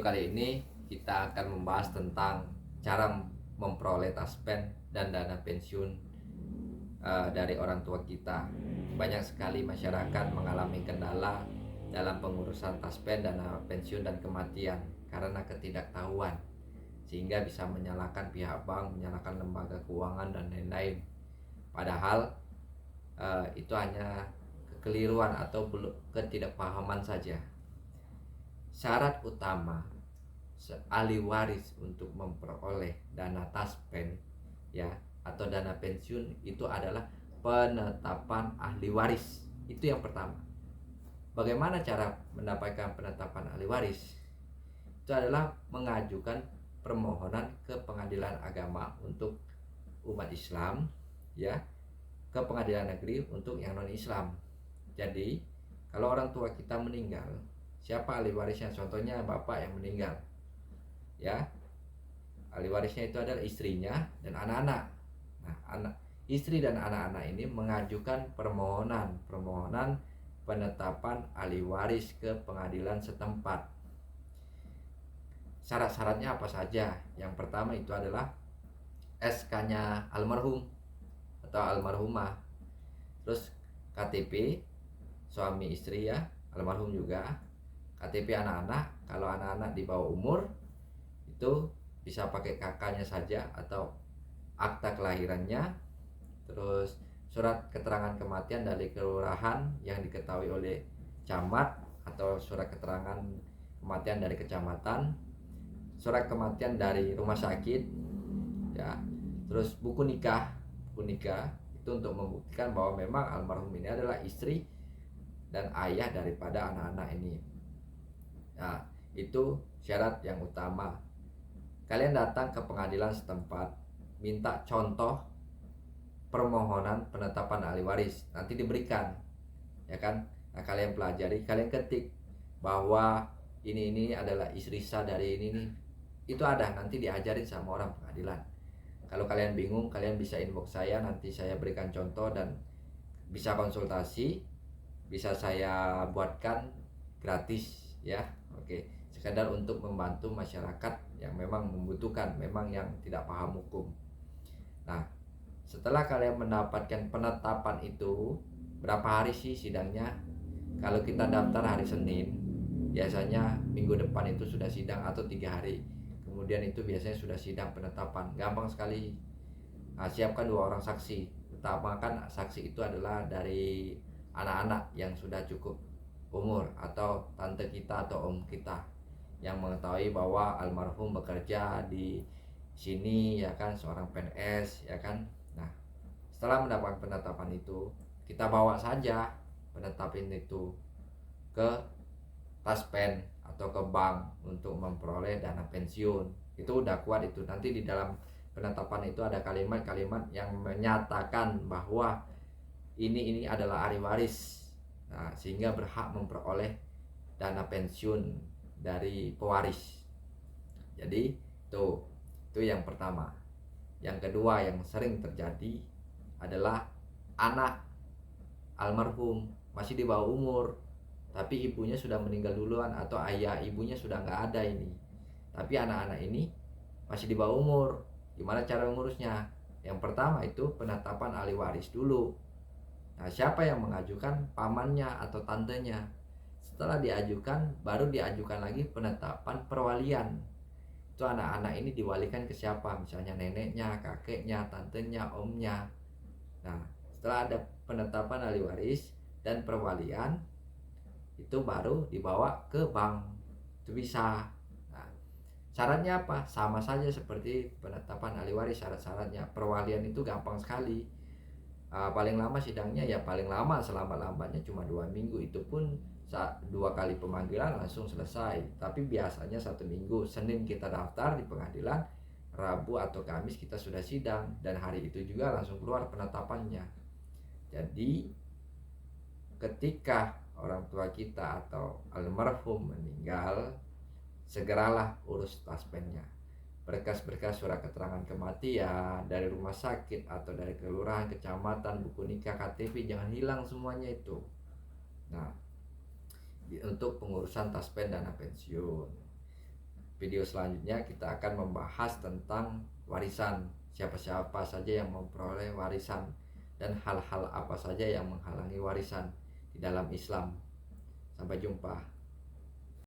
Video kali ini kita akan membahas tentang cara memperoleh taspen dan dana pensiun dari orang tua kita. Banyak sekali masyarakat mengalami kendala dalam pengurusan taspen, dana pensiun dan kematian karena ketidaktahuan, sehingga bisa menyalahkan pihak bank, menyalahkan lembaga keuangan dan lain-lain. Padahal itu hanya kekeliruan atau ketidakpahaman saja. Syarat utama ahli waris untuk memperoleh dana taspen atau dana pensiun itu adalah penetapan ahli waris. Itu yang pertama. Bagaimana cara mendapatkan penetapan ahli waris? Itu adalah mengajukan permohonan ke pengadilan agama untuk umat Islam, ke pengadilan negeri untuk yang non Islam. Jadi kalau orang tua kita meninggal, siapa ahli warisnya? Contohnya bapak yang meninggal, ahli warisnya itu adalah istrinya dan anak-anak. Nah, istri dan anak-anak ini mengajukan permohonan penetapan ahli waris ke pengadilan setempat. Syarat-syaratnya apa saja? Yang pertama itu adalah SK-nya almarhum atau almarhumah, terus KTP suami istri almarhum juga, KTP anak-anak. Kalau anak-anak di bawah umur itu bisa pakai kakaknya saja atau akta kelahirannya, terus surat keterangan kematian dari kelurahan yang diketahui oleh camat, atau surat keterangan kematian dari kecamatan, surat kematian dari rumah sakit, terus buku nikah itu untuk membuktikan bahwa memang almarhum ini adalah istri dan ayah daripada anak-anak ini. Nah, itu syarat yang utama. Kalian datang ke pengadilan setempat, minta contoh permohonan penetapan ahli waris, nanti diberikan, Nah, kalian pelajari, kalian ketik bahwa ini adalah istri sah dari ini nih. Itu ada, nanti diajarin sama orang pengadilan. Kalau kalian bingung, kalian bisa inbox saya, nanti saya berikan contoh dan bisa konsultasi, bisa saya buatkan gratis, Oke, sekedar untuk membantu masyarakat yang memang membutuhkan, memang yang tidak paham hukum. Nah, setelah kalian mendapatkan penetapan itu, berapa hari sih sidangnya? Kalau kita daftar hari Senin, biasanya minggu depan itu sudah sidang, atau 3 hari kemudian itu biasanya sudah sidang penetapan. Gampang sekali. Nah, siapkan 2 orang saksi. Utamakan saksi itu adalah dari anak-anak yang sudah cukup umur, atau tante kita atau om kita yang mengetahui bahwa almarhum bekerja di sini, seorang PNS, Nah, setelah mendapatkan penetapan itu, kita bawa saja penetapan itu ke taspen atau ke bank untuk memperoleh dana pensiun. Itu udah kuat itu. Nanti di dalam penetapan itu ada kalimat-kalimat yang menyatakan bahwa ini adalah ahli waris. Nah, sehingga berhak memperoleh dana pensiun dari pewaris. Jadi itu yang pertama. Yang kedua yang sering terjadi adalah anak almarhum masih di bawah umur, tapi ibunya sudah meninggal duluan, atau ayah ibunya sudah nggak ada ini, tapi anak-anak ini masih di bawah umur. Gimana cara mengurusnya? Yang pertama itu penetapan ahli waris dulu. Nah, siapa yang mengajukan? Pamannya atau tantenya. Setelah diajukan, baru diajukan lagi penetapan perwalian. Itu anak-anak ini diwalikan ke siapa? Misalnya neneknya, kakeknya, tantenya, omnya. Nah, setelah ada penetapan ahli waris dan perwalian, itu baru dibawa ke bank. Itu bisa. Nah, syaratnya apa? Sama saja seperti penetapan ahli waris. Syarat-syaratnya perwalian itu gampang sekali. Paling lama sidangnya paling lama selambat-lambatnya cuma 2 minggu. Itu pun 2 kali pemanggilan langsung selesai. Tapi biasanya 1 minggu. Senin kita daftar di pengadilan, Rabu atau Kamis kita sudah sidang, dan hari itu juga langsung keluar penetapannya. Jadi ketika orang tua kita atau almarhum meninggal, segeralah urus taspennya. Berkas-berkas surat keterangan kematian dari rumah sakit atau dari kelurahan, kecamatan, buku nikah, KTP, jangan hilang semuanya itu. Nah, untuk pengurusan taspen dana pensiun. video selanjutnya kita akan membahas tentang warisan, siapa-siapa saja yang memperoleh warisan dan hal-hal apa saja yang menghalangi warisan di dalam Islam. Sampai jumpa.